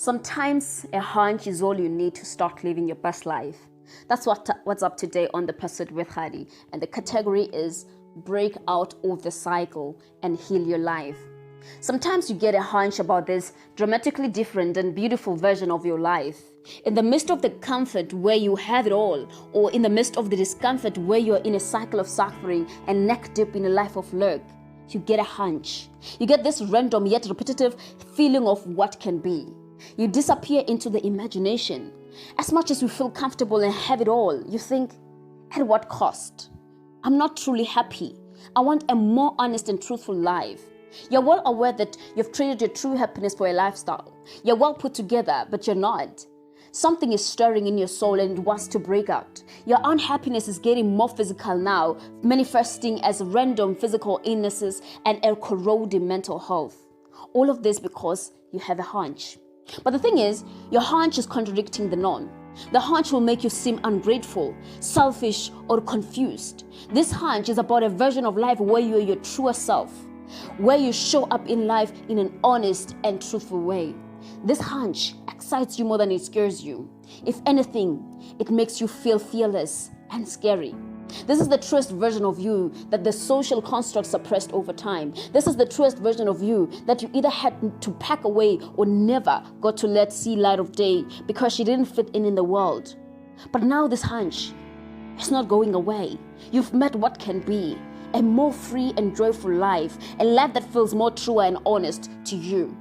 Sometimes a hunch is all you need to start living your best life. That's what's up today on The Pursuit with Hadi, and the category is break out of the cycle and heal your life. Sometimes you get a hunch about this dramatically different and beautiful version of your life. In the midst of the comfort where you have it all, or in the midst of the discomfort where you're in a cycle of suffering and neck deep in a life of lurk, you get a hunch. You get this random yet repetitive feeling of what can be. You disappear into the imagination. As much as you feel comfortable and have it all, you think, at what cost? I'm not truly happy. I want a more honest and truthful life. You're well aware that you've traded your true happiness for a lifestyle. You're well put together, but you're not. Something is stirring in your soul and it wants to break out. Your unhappiness is getting more physical now, manifesting as random physical illnesses and a corroding mental health. All of this because you have a hunch. But the thing is, your hunch is contradicting the norm. The hunch will make you seem ungrateful, selfish, or confused. This hunch is about a version of life where you're your truer self, where you show up in life in an honest and truthful way. This hunch excites you more than it scares you. If anything, it makes you feel fearless and scary. This is the truest version of you that the social construct suppressed over time. This is the truest version of you that you either had to pack away or never got to let see light of day because she didn't fit in the world. But now this hunch is not going away. You've met what can be a more free and joyful life, a life that feels more true and honest to you.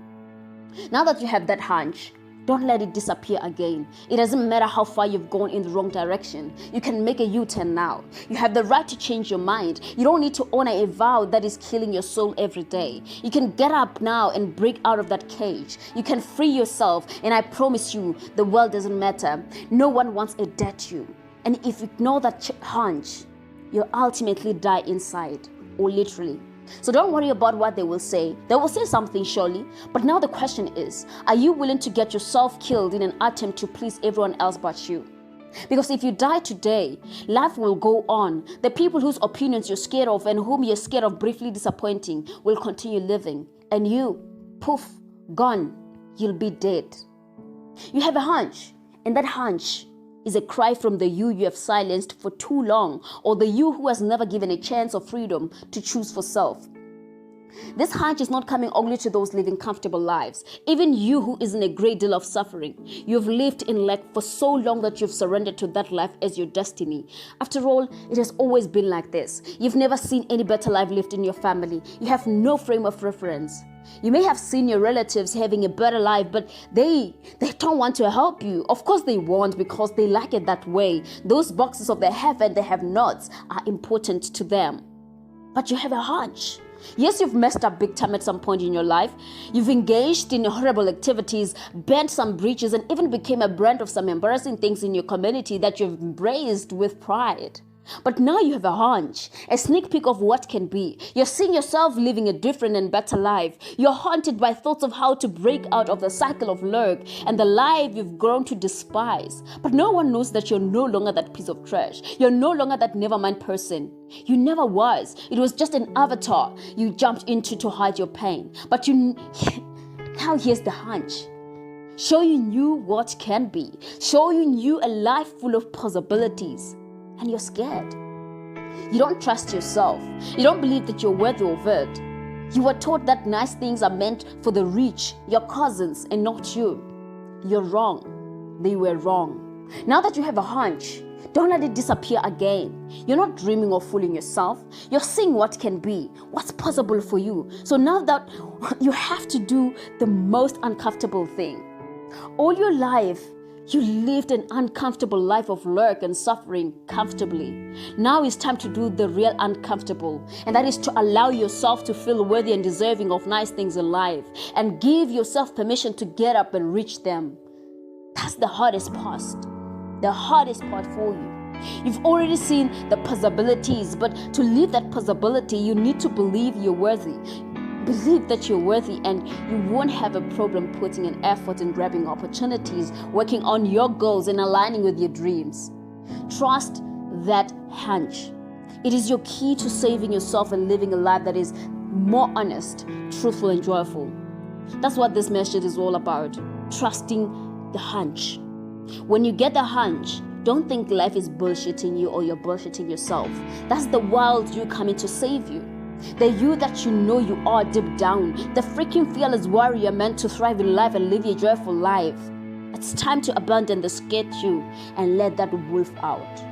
Now that you have that hunch, don't let it disappear again. It doesn't matter how far you've gone in the wrong direction. You can make a U-turn now. You have the right to change your mind. You don't need to honor a vow that is killing your soul every day. You can get up now and break out of that cage. You can free yourself, and I promise you, the world doesn't matter. No one wants a debt you. And if you ignore that hunch, you'll ultimately die inside, or literally. So don't worry about what they will say. They will say something surely. But now the question is, are you willing to get yourself killed in an attempt to please everyone else but you? Because if you die today, life will go on. The people whose opinions you're scared of and whom you're scared of briefly disappointing will continue living. And you, poof, gone, you'll be dead. You have a hunch, and that hunch is a cry from the you have silenced for too long, or the you who has never given a chance of freedom to choose for self. This hunch is not coming only to those living comfortable lives. Even you who is in a great deal of suffering. You've lived in lack for so long that you've surrendered to that life as your destiny. After all, it has always been like this. You've never seen any better life lived in your family. You have no frame of reference. You may have seen your relatives having a better life, but they don't want to help you. Of course they won't, because they like it that way. Those boxes of the have and the have-nots are important to them. But you have a hunch. Yes, you've messed up big time at some point in your life. You've engaged in horrible activities, bent some bridges, and even became a brand of some embarrassing things in your community that you've embraced with pride. But now you have a hunch, a sneak peek of what can be. You're seeing yourself living a different and better life. You're haunted by thoughts of how to break out of the cycle of lurk and the life you've grown to despise. But no one knows that you're no longer that piece of trash. You're no longer that never-mind person. You never was. It was just an avatar you jumped into to hide your pain. But now here's the hunch. Show you what can be. Show you a life full of possibilities. And you're scared. You don't trust yourself. You don't believe that you're worthy of it. You were taught that nice things are meant for the rich, your cousins, and not you. You're wrong. They were wrong. Now that you have a hunch, don't let it disappear again. You're not dreaming or fooling yourself. You're seeing what can be, what's possible for you. So now that you have to do the most uncomfortable thing. All your life, you lived an uncomfortable life of lurk and suffering comfortably. Now it's time to do the real uncomfortable, and that is to allow yourself to feel worthy and deserving of nice things in life, and give yourself permission to get up and reach them. That's the hardest part for you. You've already seen the possibilities, but to live that possibility, you need to believe you're worthy. Believe that you're worthy, and you won't have a problem putting an effort in grabbing opportunities, working on your goals and aligning with your dreams. Trust that hunch. It is your key to saving yourself and living a life that is more honest, truthful, and joyful. That's what this message is all about. trusting the hunch. When you get the hunch, don't think life is bullshitting you or you're bullshitting yourself. That's the wild you coming to save you. The you that you know you are deep down. The freaking fearless warrior meant to thrive in life and live a joyful life. It's time to abandon the scared you and let that wolf out.